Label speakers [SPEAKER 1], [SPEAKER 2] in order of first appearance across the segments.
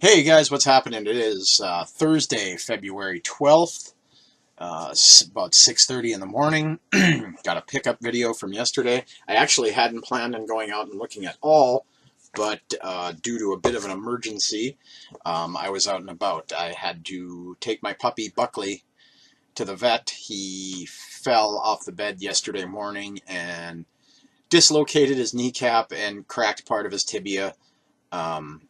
[SPEAKER 1] Hey guys, what's happening? It is Thursday, February 12th, about 6:30 in the morning. Got a pickup video from yesterday. I actually hadn't planned on going out and looking at all, but due to a bit of an emergency, I was out and about. I had to take my puppy Buckley to the vet. He fell off the bed yesterday morning and dislocated his kneecap and cracked part of his tibia. Um,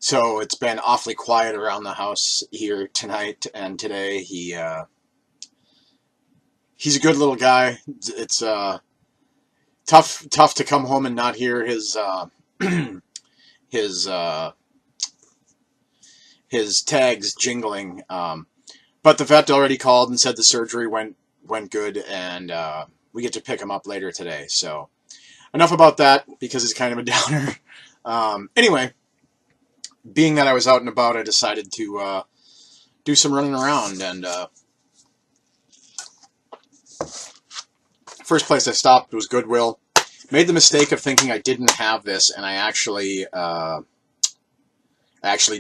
[SPEAKER 1] So it's been awfully quiet around the house here tonight and today. He's a good little guy. It's tough to come home and not hear his his uh, his tags jingling. But the vet already called and said the surgery went good, and we get to pick him up later today. So enough about that because it's kind of a downer. Anyway. Being that I was out and about, I decided to do some running around, and first place I stopped was Goodwill. Made the mistake of thinking I didn't have this, and I actually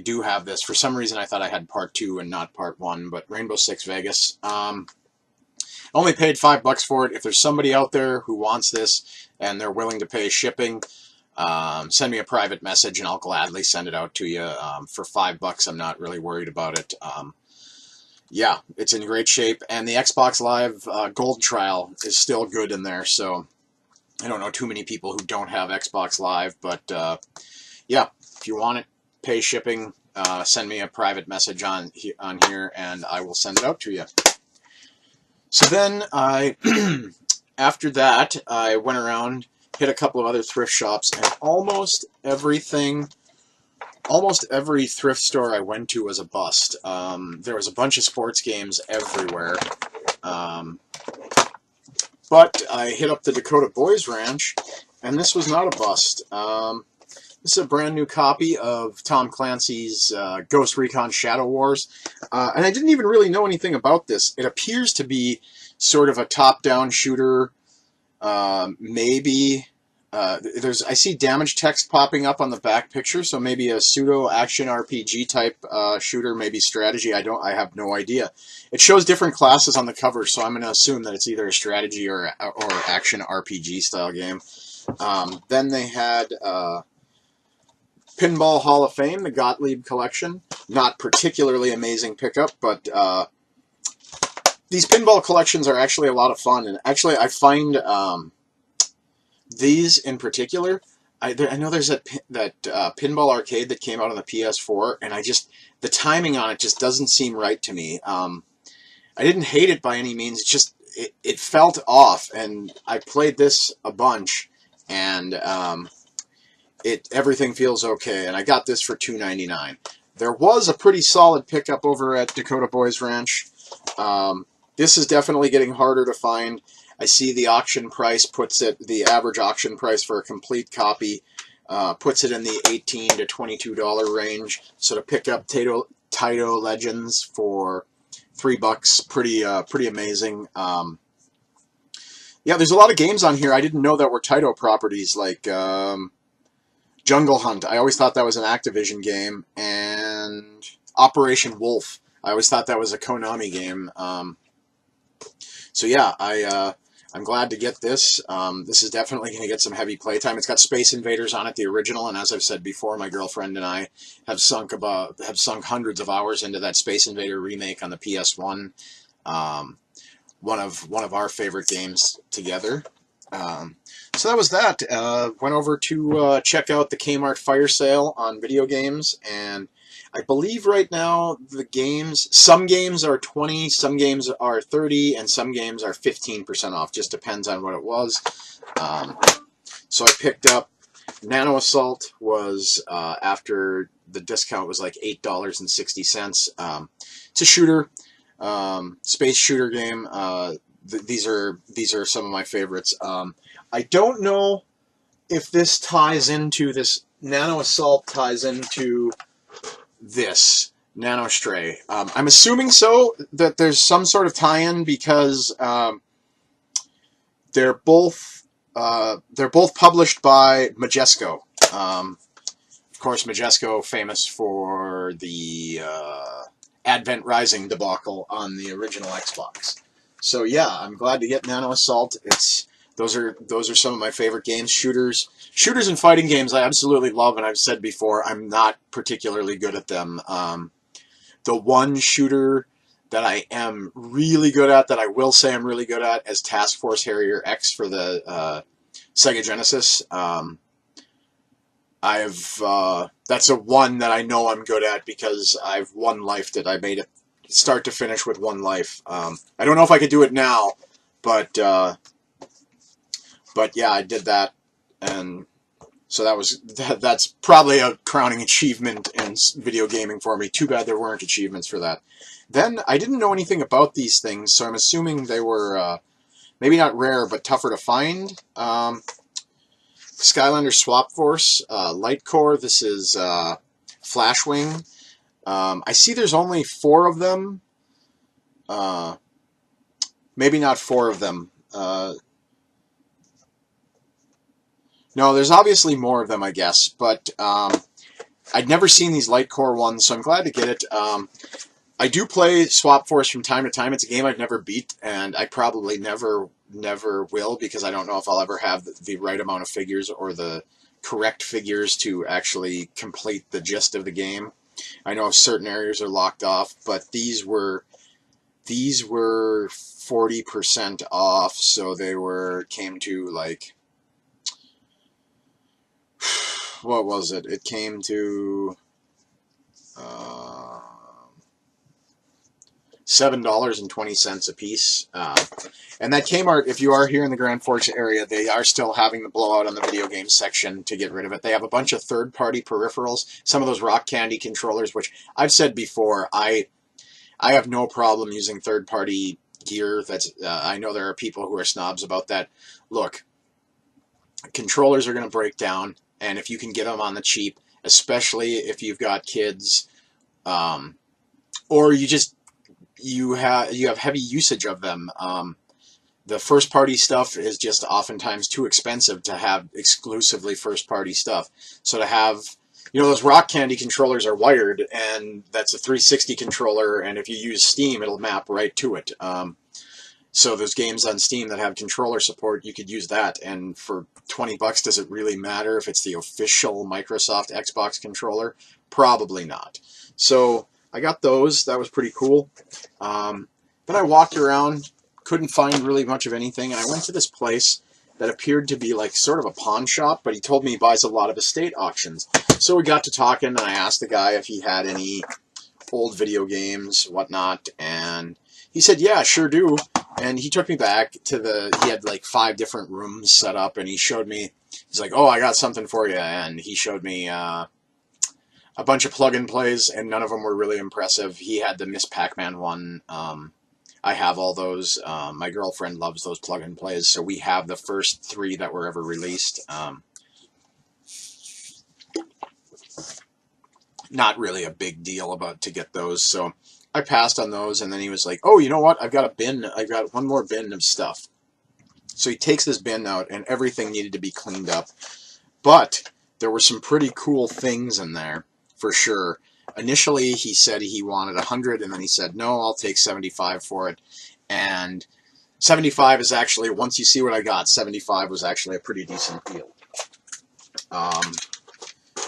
[SPEAKER 1] do have this. For some reason, I thought I had Part 2 and not Part 1, but Rainbow Six Vegas. Only paid $5 for it. If there's somebody out there who wants this and they're willing to pay shipping, send me a private message and I'll gladly send it out to you. For $5, I'm not really worried about it. Yeah, it's in great shape, and the Xbox Live Gold trial is still good in there, so I don't know too many people who don't have Xbox Live, but yeah, if you want it, pay shipping, send me a private message on here, and I will send it out to you. So then after that, I went around, hit a couple of other thrift shops, and almost every thrift store I went to was a bust. There was a bunch of sports games everywhere. But I hit up the Dakota Boys Ranch, and this was not a bust. This is a brand new copy of Tom Clancy's Ghost Recon Shadow Wars. And I didn't even really know anything about this. It appears to be sort of a top-down shooter. Maybe I see damage text popping up on the back picture, so maybe a pseudo action RPG type shooter, maybe strategy. I have no idea. It shows different classes on the cover, so I'm going to assume that it's either a strategy or action RPG style game. Then they had Pinball Hall of Fame, the Gottlieb collection. Not particularly amazing pickup, but these pinball collections are actually a lot of fun, and actually I find these in particular, I know there's that pinball arcade that came out on the PS4, and the timing on it just doesn't seem right to me. I didn't hate it by any means, it felt off, and I played this a bunch, and everything feels okay, and I got this for $2.99. There was a pretty solid pickup over at Dakota Boys Ranch. This is definitely getting harder to find. I see the auction price the average auction price for a complete copy puts it in the $18 to $22 range. So to pick up Taito Legends for $3, pretty amazing. Yeah, there's a lot of games on here I didn't know that were Taito properties, like Jungle Hunt. I always thought that was an Activision game, and Operation Wolf. I always thought that was a Konami game. So yeah, I'm glad to get this. This is definitely going to get some heavy playtime. It's got Space Invaders on it, the original, and as I've said before, my girlfriend and I have sunk hundreds of hours into that Space Invader remake on the PS1. One of our favorite games together. So that was that. Went over to check out the Kmart fire sale on video games, and I believe right now some games are 20, some games are 30, and some games are 15% off. Just depends on what it was. So I picked up Nano Assault was after the discount was like $8.60. It's a shooter, space shooter game. These are some of my favorites. I don't know if this Nano Assault ties into this Nano Stray. I'm assuming so, that there's some sort of tie-in, because they're both published by Majesco. Of course, Majesco famous for the Advent Rising debacle on the original Xbox. So yeah, I'm glad to get Nano Assault. Those are some of my favorite games. Shooters and fighting games I absolutely love, and I've said before I'm not particularly good at them. The one shooter that I am really good at, that I will say I'm really good at, is Task Force Harrier X for the Sega Genesis. That's a one that I know I'm good at because I've one-lifed it. I made it start to finish with one life. I don't know if I could do it now, but yeah, I did that, and so that's probably a crowning achievement in video gaming for me. Too bad there weren't achievements for that. Then I didn't know anything about these things, so I'm assuming they were maybe not rare, but tougher to find. Skylander Swap Force, Light Core. This is Flashwing. I see there's only 4 of them. Maybe not 4 of them. No, there's obviously more of them, I guess. But I'd never seen these Light Core ones, so I'm glad to get it. I do play Swap Force from time to time. It's a game I've never beat, and I probably never will, because I don't know if I'll ever have the right amount of figures or the correct figures to actually complete the gist of the game. I know certain areas are locked off, but these were 40% off, so they came to like, what was it? It came to $7.20 a piece. And that Kmart, if you are here in the Grand Forks area, they are still having the blowout on the video game section to get rid of it. They have a bunch of third-party peripherals, some of those Rock Candy controllers, which I've said before, I have no problem using third-party gear. I know there are people who are snobs about that. Look, controllers are going to break down, and if you can get them on the cheap, especially if you've got kids, or you have heavy usage of them. The first-party stuff is just oftentimes too expensive to have exclusively first-party stuff. So to have, those Rock Candy controllers are wired, and that's a 360 controller, and if you use Steam, it'll map right to it. So those games on Steam that have controller support, you could use that, and for $20, does it really matter if it's the official Microsoft Xbox controller? Probably not. So I got those. That was pretty cool. Then I walked around, couldn't find really much of anything, and I went to this place that appeared to be like sort of a pawn shop, but he told me he buys a lot of estate auctions. So we got to talking, and I asked the guy if he had any old video games, whatnot, and he said, yeah, sure do. And he took me back to he had like 5 different rooms set up, and he showed me, he's like, oh, I got something for you, and he showed me a bunch of plug-and plays, and none of them were really impressive. He had the Miss Pac-Man one. I have all those. My girlfriend loves those plug-and plays, so we have the first 3 that were ever released. Not really a big deal to get those, so I passed on those, and then he was like, oh, you know what? I've got a bin. I've got one more bin of stuff. So he takes this bin out, and everything needed to be cleaned up. But there were some pretty cool things in there, for sure. Initially, he said he wanted 100, and then he said, no, I'll take 75 for it. And 75 is actually, once you see what I got, 75 was actually a pretty decent deal.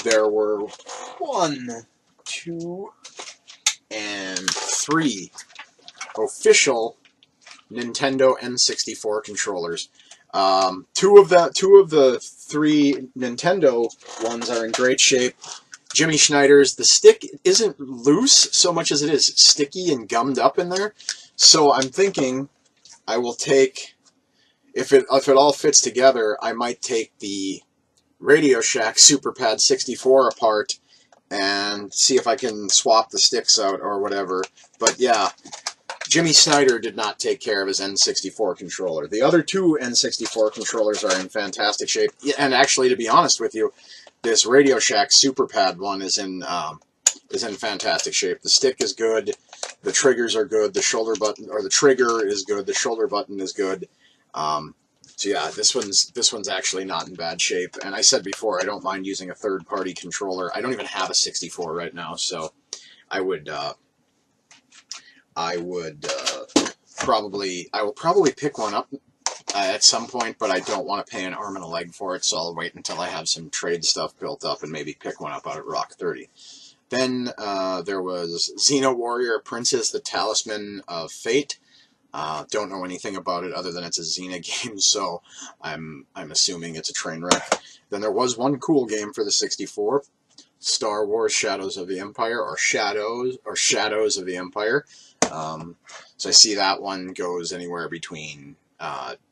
[SPEAKER 1] There were 1, 2, and 3 official Nintendo N64 controllers. 2 of the 3 Nintendo ones are in great shape. Jimmy Schneider's, the stick isn't loose so much as it is sticky and gummed up in there. So I'm thinking I will take, if it all fits together, I might take the Radio Shack Super Pad 64 apart and see if I can swap the sticks out or whatever. But yeah, Jimmy Snyder did not take care of his N64 controller. The other 2 N64 controllers are in fantastic shape. And actually, to be honest with you, this Radio Shack Super Pad one is in fantastic shape. The stick is good. The triggers are good. The shoulder button, or the trigger, is good. The shoulder button is good. So yeah, this one's actually not in bad shape. And I said before, I don't mind using a third-party controller. I don't even have a 64 right now, so I will probably pick one up at some point, but I don't want to pay an arm and a leg for it, so I'll wait until I have some trade stuff built up and maybe pick one up out at Rock 30. Then there was Xeno Warrior Princess, the Talisman of Fate. Don't know anything about it other than it's a Xena game, so I'm assuming it's a train wreck. Then there was one cool game for the 64, Star Wars Shadows of the Empire, or Shadows of the Empire. So I see that one goes anywhere between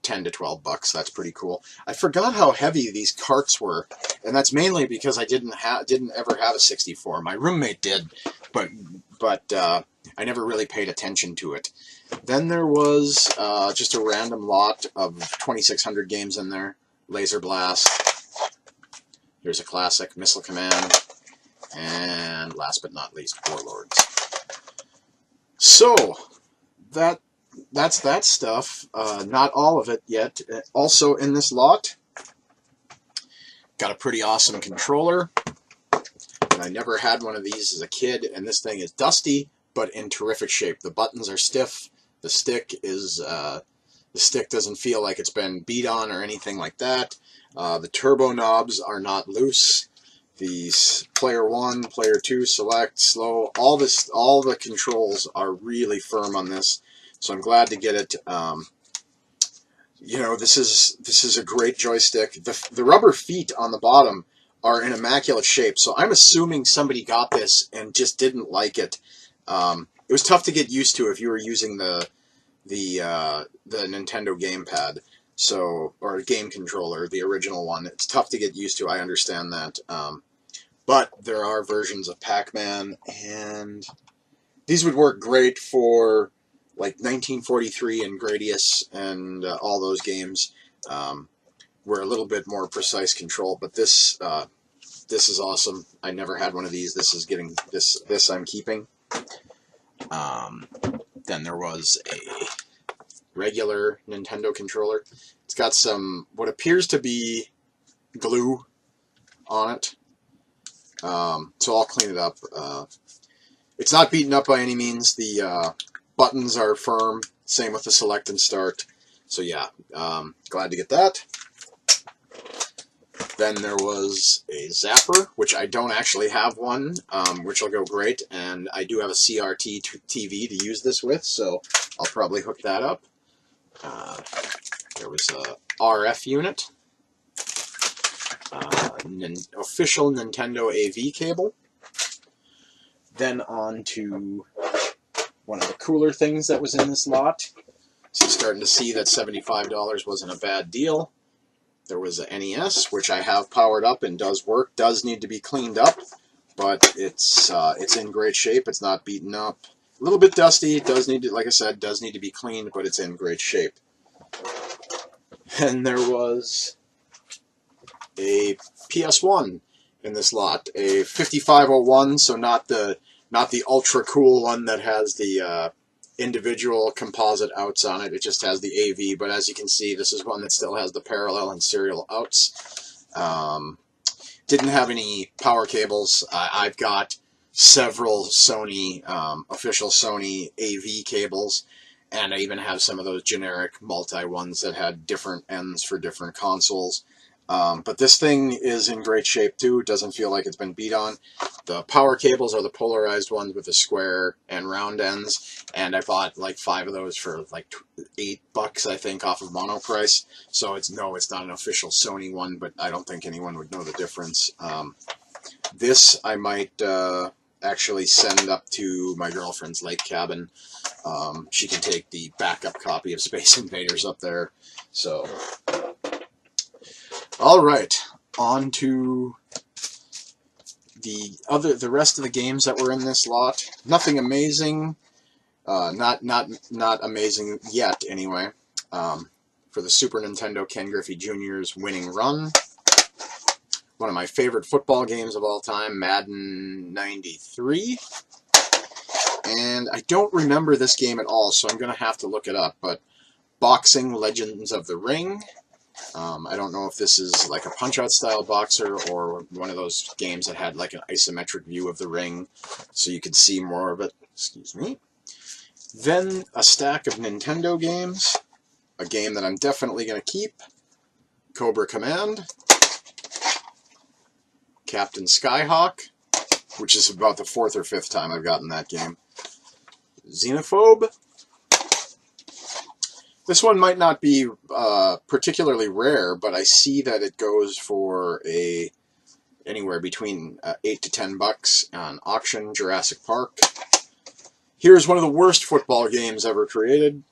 [SPEAKER 1] 10 to 12 bucks. That's pretty cool. I forgot how heavy these carts were, and that's mainly because I didn't ever have a 64. My roommate did, but I never really paid attention to it. Then there was just a random lot of 2,600 games in there. Laser Blast. Here's a classic, Missile Command. And last but not least, Warlords. So, that's that stuff. Not all of it yet. Also in this lot, got a pretty awesome controller. And I never had one of these as a kid, and this thing is dusty, but in terrific shape. The buttons are stiff. The stick doesn't feel like it's been beat on or anything like that. The turbo knobs are not loose. These player 1, player 2, select, slow, all the controls are really firm on this. So I'm glad to get it. You know, this is a great joystick. The rubber feet on the bottom are in immaculate shape. So I'm assuming somebody got this and just didn't like it. It was tough to get used to if you were using the Nintendo gamepad, or game controller, the original one. It's tough to get used to. I understand that. But there are versions of Pac-Man, and these would work great for like 1943 and Gradius and all those games. Were a little bit more precise control, but this is awesome. I never had one of these. This I'm keeping. Then there was a regular Nintendo controller. It's got some, what appears to be glue on it. So I'll clean it up. It's not beaten up by any means. The buttons are firm. Same with the select and start. So yeah, glad to get that. Then there was a zapper, which I don't actually have one, which will go great, and I do have a CRT TV to use this with, so I'll probably hook that up. There was a RF unit, official Nintendo AV cable. Then on to one of the cooler things that was in this lot. So starting to see that $75 wasn't a bad deal. There was an NES, which I have powered up and does work. Does need to be cleaned up, but it's in great shape. It's not beaten up. A little bit dusty. It does need to, like I said, does need to be cleaned, but it's in great shape. And there was a PS1 in this lot, a 5501, so not the ultra cool one that has the individual composite outs on it. It just has the AV, but as you can see, this is one that still has the parallel and serial outs. Didn't have any power cables. I've got several Sony, official Sony AV cables, and I even have some of those generic multi ones that had different ends for different consoles. But this thing is in great shape too. It doesn't feel like it's been beat on. The power cables are the polarized ones with the square and round ends, and I bought like 5 of those for like $8, I think, off of Mono price. So it's not an official Sony one, but I don't think anyone would know the difference. This I might actually send up to my girlfriend's lake cabin. She can take the backup copy of Space Invaders up there. So, all right, on to the rest of the games that were in this lot. Nothing amazing, not amazing yet anyway. For the Super Nintendo, Ken Griffey Jr.'s Winning Run. One of my favorite football games of all time, Madden 93. And I don't remember this game at all, so I'm going to have to look it up. But Boxing Legends of the Ring. I don't know if this is like a Punch-Out style boxer or one of those games that had like an isometric view of the ring so you could see more of it. Excuse me. Then a stack of Nintendo games. A game that I'm definitely going to keep. Cobra Command. Captain Skyhawk, which is about the 4th or 5th time I've gotten that game. Xenophobe. This one might not be particularly rare, but I see that it goes for anywhere between $8 to $10 on auction. Jurassic Park. Here's one of the worst football games ever created.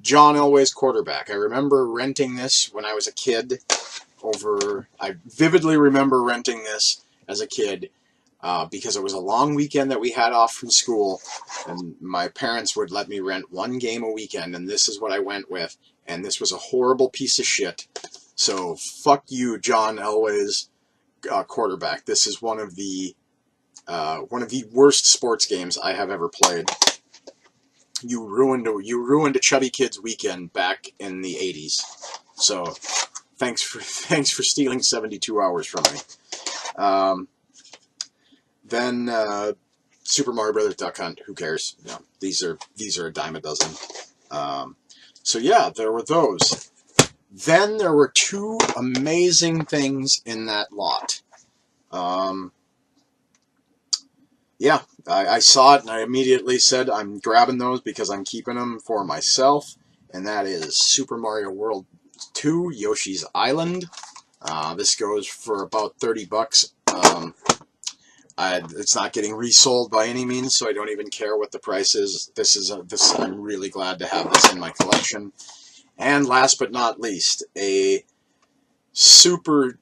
[SPEAKER 1] John Elway's Quarterback. I remember renting this when I was a kid. I vividly remember renting this as a kid because it was a long weekend that we had off from school, and my parents would let me rent one game a weekend, and this is what I went with, and this was a horrible piece of shit. So fuck you, John Elway's Quarterback. This is one of the worst sports games I have ever played. You ruined a chubby kid's weekend back in the 80s. So thanks for stealing 72 hours from me. Then Super Mario Brothers Duck Hunt. Who cares? You know, these are a dime a dozen. So yeah, there were those. Then there were two amazing things in that lot. Yeah, I saw it and I immediately said I'm grabbing those because I'm keeping them for myself. And that is Super Mario World 2 Yoshi's Island. This goes for about $30. It's not getting resold by any means, so I don't even care what the price is. I'm really glad to have this in my collection. And last but not least, a super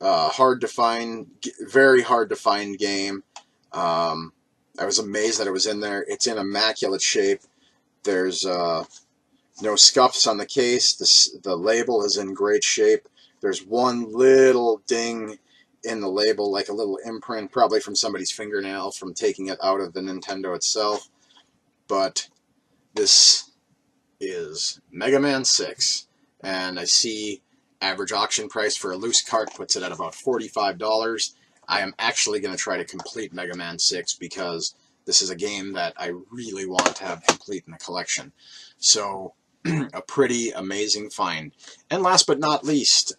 [SPEAKER 1] hard to find, very hard to find game. I was amazed that it was in there. It's in immaculate shape. There's no scuffs on the case. The label is in great shape. There's one little ding in the label, like a little imprint, probably from somebody's fingernail from taking it out of the Nintendo itself. But this is Mega Man 6, and I see average auction price for a loose cart puts it at about $45. I am actually going to try to complete Mega Man 6 because this is a game that I really want to have complete in the collection. So, a pretty amazing find. And last but not least,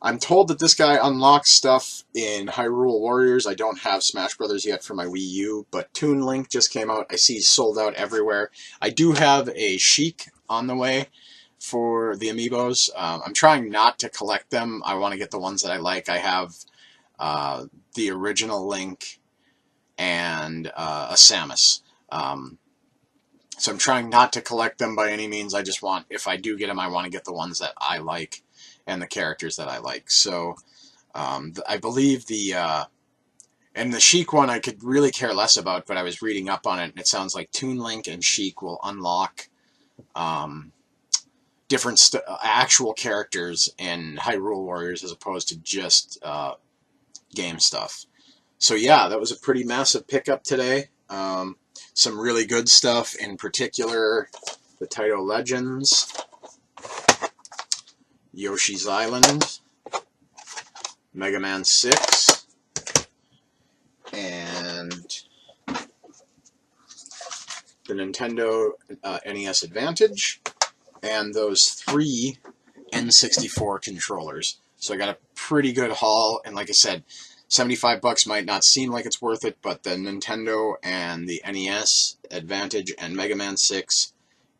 [SPEAKER 1] I'm told that this guy unlocks stuff in Hyrule Warriors. I don't have Smash Brothers yet for my Wii U, but Toon Link just came out. I see sold out everywhere. I do have a Sheik on the way for the amiibos. I'm trying not to collect them. I want to get the ones that I like. I have the original Link and a Samus. So I'm trying not to collect them by any means. I just want, if I do get them, I want to get the ones that I like and the characters that I like. So I believe and the Sheik one I could really care less about, but I was reading up on it, and it sounds like Toon Link and Sheik will unlock different actual characters in Hyrule Warriors as opposed to just game stuff. So yeah, that was a pretty massive pickup today. Some really good stuff, in particular the Taito Legends, Yoshi's Island, Mega Man 6, and the Nintendo NES Advantage, and those 3 N64 controllers. So I got a pretty good haul, and like I said, $75 might not seem like it's worth it, but the Nintendo and the NES Advantage and Mega Man 6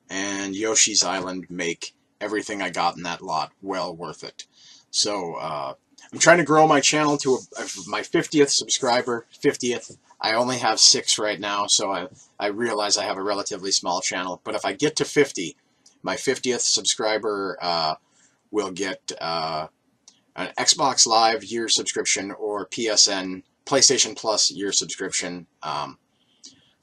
[SPEAKER 1] and Yoshi's Island make everything I got in that lot well worth it. So I'm trying to grow my channel to my 50th subscriber. 50th. I only have 6 right now, so I realize I have a relatively small channel. But if I get to 50, my 50th subscriber will get an Xbox Live year subscription or PlayStation Plus year subscription.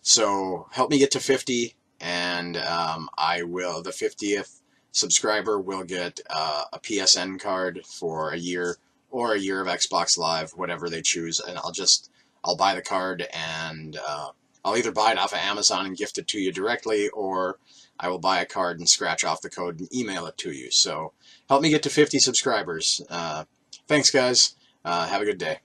[SPEAKER 1] So help me get to 50, and the 50th subscriber will get a PSN card for a year or a year of Xbox Live, whatever they choose, and I'll buy the card and I'll either buy it off of Amazon and gift it to you directly, or I will buy a card and scratch off the code and email it to you. So help me get to 50 subscribers. Thanks, guys. Have a good day.